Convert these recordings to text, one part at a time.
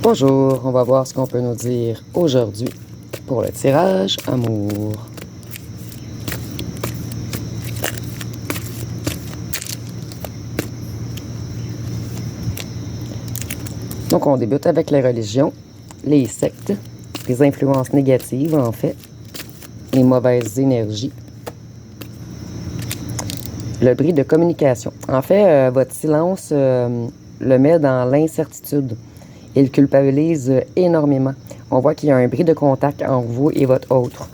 Bonjour, on va voir ce qu'on peut nous dire aujourd'hui pour le tirage amour. Donc on débute avec les religions, les sectes, les influences négatives en fait, les mauvaises énergies, le bris de communication. En fait, votre silence le met dans l'incertitude. Il culpabilise énormément. On voit qu'il y a un bris de contact entre vous et votre autre.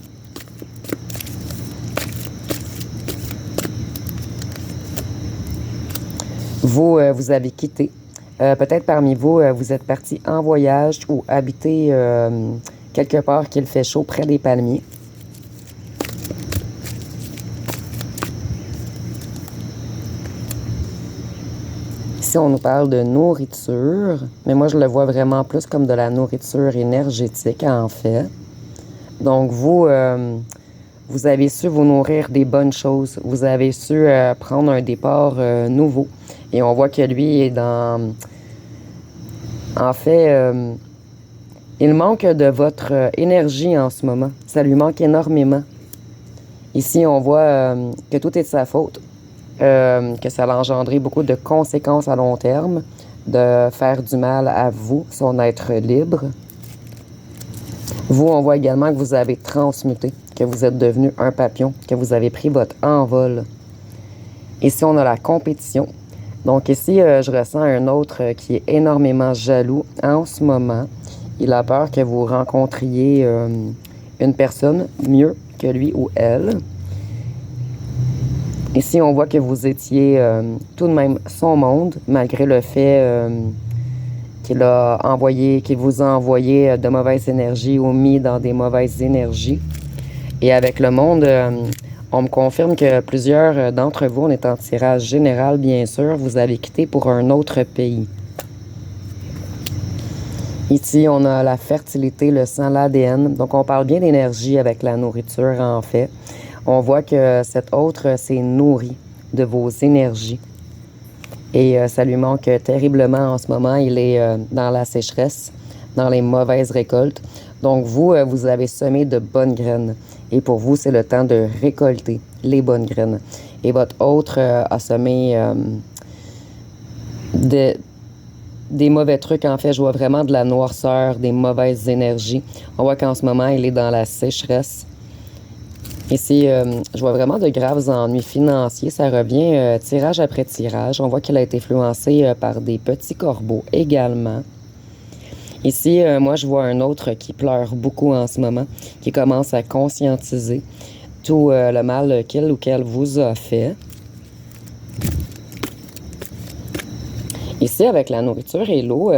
Vous, vous avez quitté. Peut-être parmi vous, vous êtes parti en voyage ou habité quelque part qu'il fait chaud près des palmiers. Ici, on nous parle de nourriture, mais moi, je le vois vraiment plus comme de la nourriture énergétique, en fait. Donc, vous, vous avez su vous nourrir des bonnes choses. Vous avez su prendre un départ nouveau. Et on voit que lui est dans... En fait, il manque de votre énergie en ce moment. Ça lui manque énormément. Ici, on voit que tout est de sa faute. Que ça a engendré beaucoup de conséquences à long terme, de faire du mal à vous, son être libre. Vous, on voit également que vous avez transmuté, que vous êtes devenu un papillon, que vous avez pris votre envol. Ici, on a la compétition. Donc ici, je ressens un autre qui est énormément jaloux en ce moment. Il a peur que vous rencontriez une personne mieux que lui ou elle. Ici, on voit que vous étiez tout de même son monde, malgré le fait qu'il vous a envoyé de mauvaises énergies ou mis dans des mauvaises énergies. Et avec le monde, on me confirme que plusieurs d'entre vous, on est en tirage général, bien sûr, vous avez quitté pour un autre pays. Ici, on a la fertilité, le sang, l'ADN. Donc, on parle bien d'énergie avec la nourriture, en fait. On voit que cet autre s'est nourri de vos énergies. Et ça lui manque terriblement en ce moment. Il est dans la sécheresse, dans les mauvaises récoltes. Donc, vous, vous avez semé de bonnes graines. Et pour vous, c'est le temps de récolter les bonnes graines. Et votre autre a semé des mauvais trucs. En fait, je vois vraiment de la noirceur, des mauvaises énergies. On voit qu'en ce moment, il est dans la sécheresse. Ici, je vois vraiment de graves ennuis financiers. Ça revient tirage après tirage. On voit qu'il a été influencé par des petits corbeaux également. Ici, moi, je vois un autre qui pleure beaucoup en ce moment, qui commence à conscientiser tout le mal qu'il ou qu'elle vous a fait. Ici, avec la nourriture et l'eau,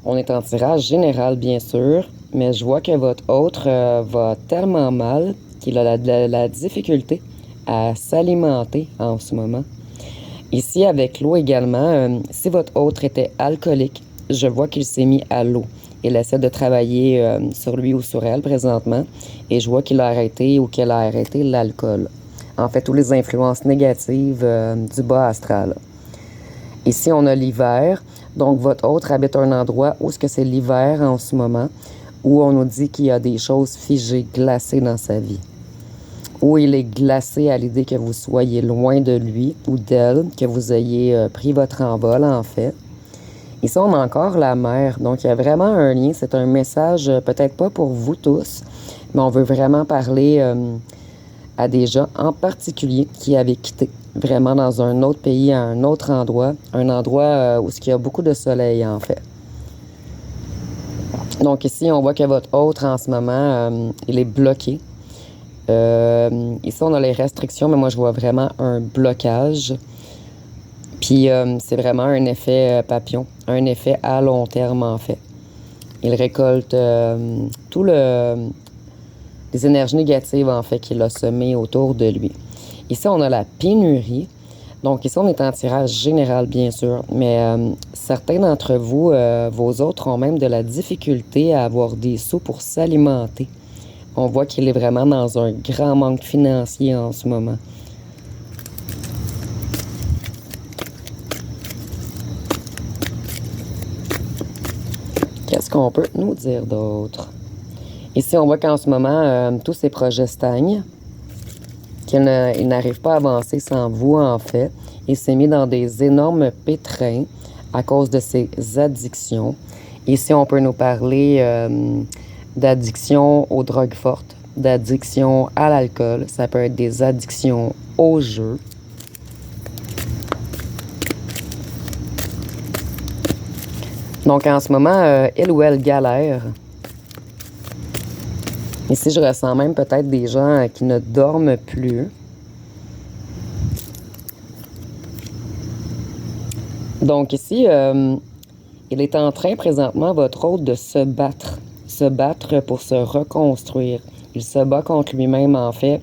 on est en tirage général, bien sûr, mais je vois que votre autre va tellement mal qu'il a la difficulté à s'alimenter en ce moment. Ici, avec l'eau également, si votre autre était alcoolique, je vois qu'il s'est mis à l'eau. Il essaie de travailler sur lui ou sur elle présentement, et je vois qu'il a arrêté ou qu'elle a arrêté l'alcool. En fait, toutes les influences négatives du bas astral. Ici, on a l'hiver. Donc, votre autre habite un endroit où c'est l'hiver en ce moment, où on nous dit qu'il y a des choses figées, glacées dans sa vie. Où il est glacé à l'idée que vous soyez loin de lui ou d'elle, que vous ayez pris votre envol, en fait. Ici, on a encore la mer. Donc, il y a vraiment un lien. C'est un message, peut-être pas pour vous tous, mais on veut vraiment parler à des gens en particulier qui avaient quitté vraiment dans un autre pays, à un autre endroit, un endroit où il y a beaucoup de soleil, en fait. Donc, ici, on voit que votre autre, en ce moment, il est bloqué. Ici, on a les restrictions, mais moi, je vois vraiment un blocage. Puis, c'est vraiment un effet papillon, un effet à long terme, en fait. Il récolte les énergies négatives, en fait, qu'il a semées autour de lui. Ici, on a la pénurie. Donc, ici, on est en tirage général, bien sûr. Mais certains d'entre vous, vos autres, ont même de la difficulté à avoir des sous pour s'alimenter. On voit qu'il est vraiment dans un grand manque financier en ce moment. Qu'est-ce qu'on peut nous dire d'autre? Ici, on voit qu'en ce moment, tous ces projets stagnent, qu'il n'arrive pas à avancer sans vous, en fait. Il s'est mis dans des énormes pétrins à cause de ses addictions. Ici, on peut nous parler d'addiction aux drogues fortes, d'addiction à l'alcool. Ça peut être des addictions au jeu. Donc, en ce moment, il ou elle galère. Ici, je ressens même peut-être des gens qui ne dorment plus. Donc ici, il est en train présentement, votre hôte, de se battre pour se reconstruire. Il se bat contre lui-même, en fait,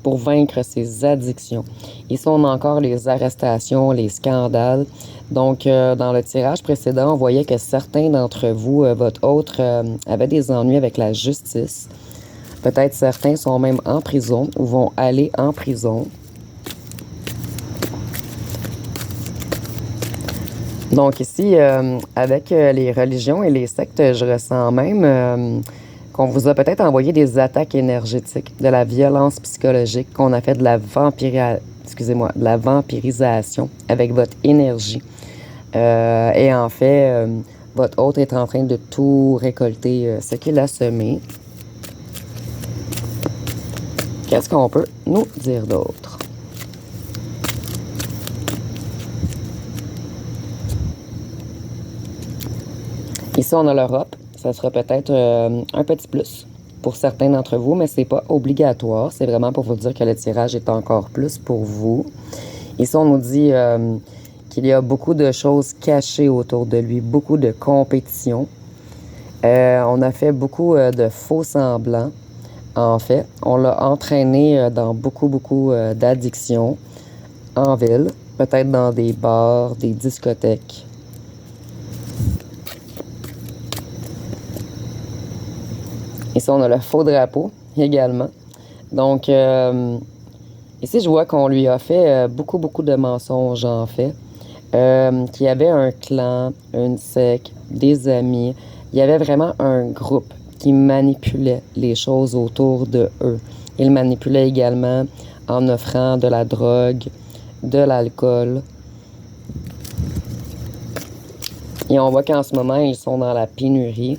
pour vaincre ses addictions. Ici, on a encore les arrestations, les scandales. Donc, dans le tirage précédent, on voyait que certains d'entre vous, votre hôte, avaient des ennuis avec la justice. Peut-être certains sont même en prison ou vont aller en prison. Donc ici, avec les religions et les sectes, je ressens même qu'on vous a peut-être envoyé des attaques énergétiques, de la violence psychologique, qu'on a fait de la vampirisation avec votre énergie. Et en fait, votre hôte est en train de tout récolter, ce qu'il a semé. Qu'est-ce qu'on peut nous dire d'autre? Ici, on a l'Europe. Ça sera peut-être un petit plus pour certains d'entre vous, mais c'est pas obligatoire. C'est vraiment pour vous dire que le tirage est encore plus pour vous. Ici, on nous dit qu'il y a beaucoup de choses cachées autour de lui, beaucoup de compétition. On a fait beaucoup de faux semblants. En fait, on l'a entraîné dans beaucoup d'addictions en ville, peut-être dans des bars, des discothèques. Ici, on a le faux drapeau également. Donc, ici, je vois qu'on lui a fait beaucoup de mensonges, en fait. Qu'il y avait un clan, une secte, des amis. Il y avait vraiment un groupe qui manipulait les choses autour de eux. Il manipulait également en offrant de la drogue, de l'alcool. Et on voit qu'en ce moment, ils sont dans la pénurie.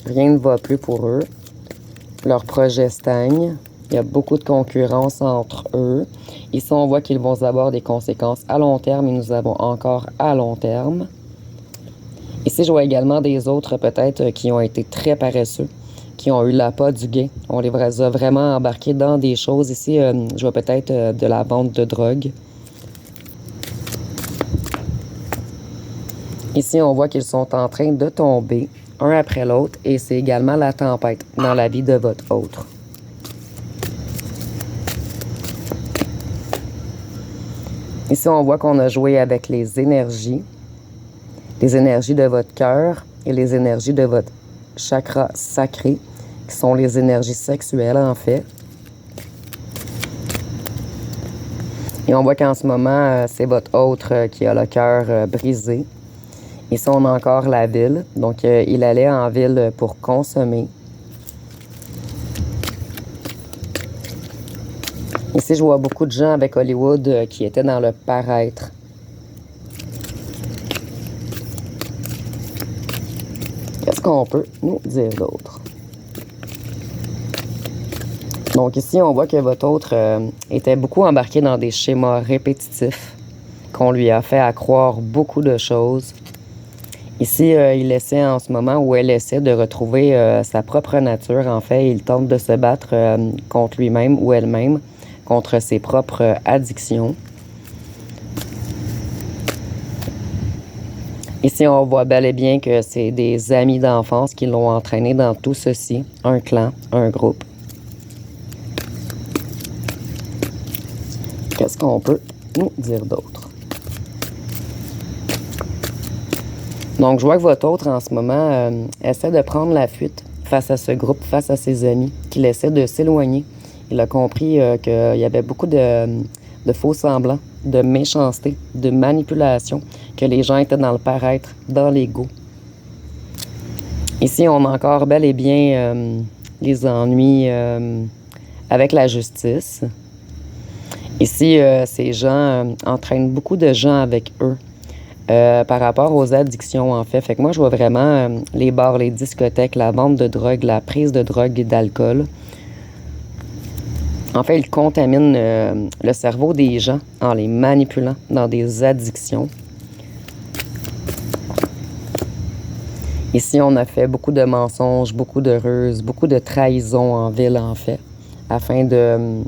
Rien ne va plus pour eux. Leur projet stagne. Il y a beaucoup de concurrence entre eux. Ici, on voit qu'ils vont avoir des conséquences à long terme et nous avons encore à long terme. Ici, je vois également des autres peut-être qui ont été très paresseux, qui ont eu l'appât du gain. On les a vraiment embarqués dans des choses. Ici, je vois peut-être de la vente de drogue. Ici, on voit qu'ils sont en train de tomber, un après l'autre, et c'est également la tempête dans la vie de votre autre. Ici, on voit qu'on a joué avec les énergies de votre cœur et les énergies de votre chakra sacré, qui sont les énergies sexuelles, en fait. Et on voit qu'en ce moment, c'est votre autre qui a le cœur brisé. Ici, on a encore la ville. Donc, il allait en ville pour consommer. Ici, je vois beaucoup de gens avec Hollywood qui étaient dans le paraître. Qu'est-ce qu'on peut nous dire d'autre? Donc ici, on voit que votre autre était beaucoup embarqué dans des schémas répétitifs, qu'on lui a fait à croire beaucoup de choses. Ici, il essaie en ce moment, ou elle essaie de retrouver sa propre nature. En fait, il tente de se battre contre lui-même ou elle-même, contre ses propres addictions. Ici, on voit bel et bien que c'est des amis d'enfance qui l'ont entraîné dans tout ceci, un clan, un groupe. Qu'est-ce qu'on peut nous dire d'autre? Donc, je vois que votre autre, en ce moment, essaie de prendre la fuite face à ce groupe, face à ses amis, qu'il essaie de s'éloigner. Il a compris qu'il y avait beaucoup de faux semblants, de méchanceté, de manipulation, que les gens étaient dans le paraître, dans l'ego. Ici, on a encore bel et bien les ennuis avec la justice. Ici, ces gens entraînent beaucoup de gens avec eux par rapport aux addictions, en fait. Fait que moi, je vois vraiment les bars, les discothèques, la vente de drogue, la prise de drogue et d'alcool. En fait, ils contaminent le cerveau des gens en les manipulant dans des addictions. Ici, on a fait beaucoup de mensonges, beaucoup de ruses, beaucoup de trahisons en ville, en fait, afin de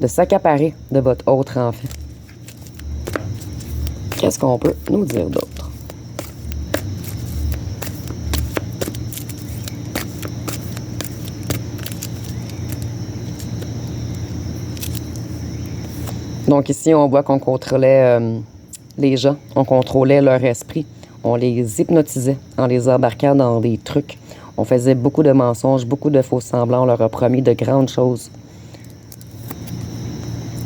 s'accaparer de votre autre enfant. Qu'est-ce qu'on peut nous dire d'autre? Donc ici, on voit qu'on contrôlait les gens, on contrôlait leur esprit, on les hypnotisait en les embarquant dans des trucs. On faisait beaucoup de mensonges, beaucoup de faux semblants, on leur a promis de grandes choses.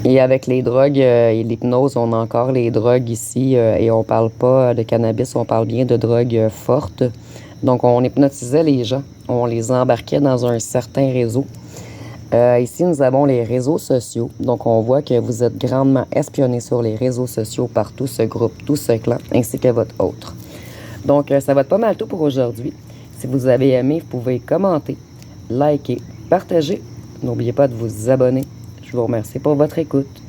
Et avec les drogues et l'hypnose, on a encore les drogues ici et on parle pas de cannabis, on parle bien de drogues fortes. Donc on hypnotisait les gens, on les embarquait dans un certain réseau. Ici, nous avons les réseaux sociaux. Donc, on voit que vous êtes grandement espionnés sur les réseaux sociaux par tout ce groupe, tout ce clan, ainsi que votre autre. Donc, ça va être pas mal tout pour aujourd'hui. Si vous avez aimé, vous pouvez commenter, liker, partager. N'oubliez pas de vous abonner. Je vous remercie pour votre écoute.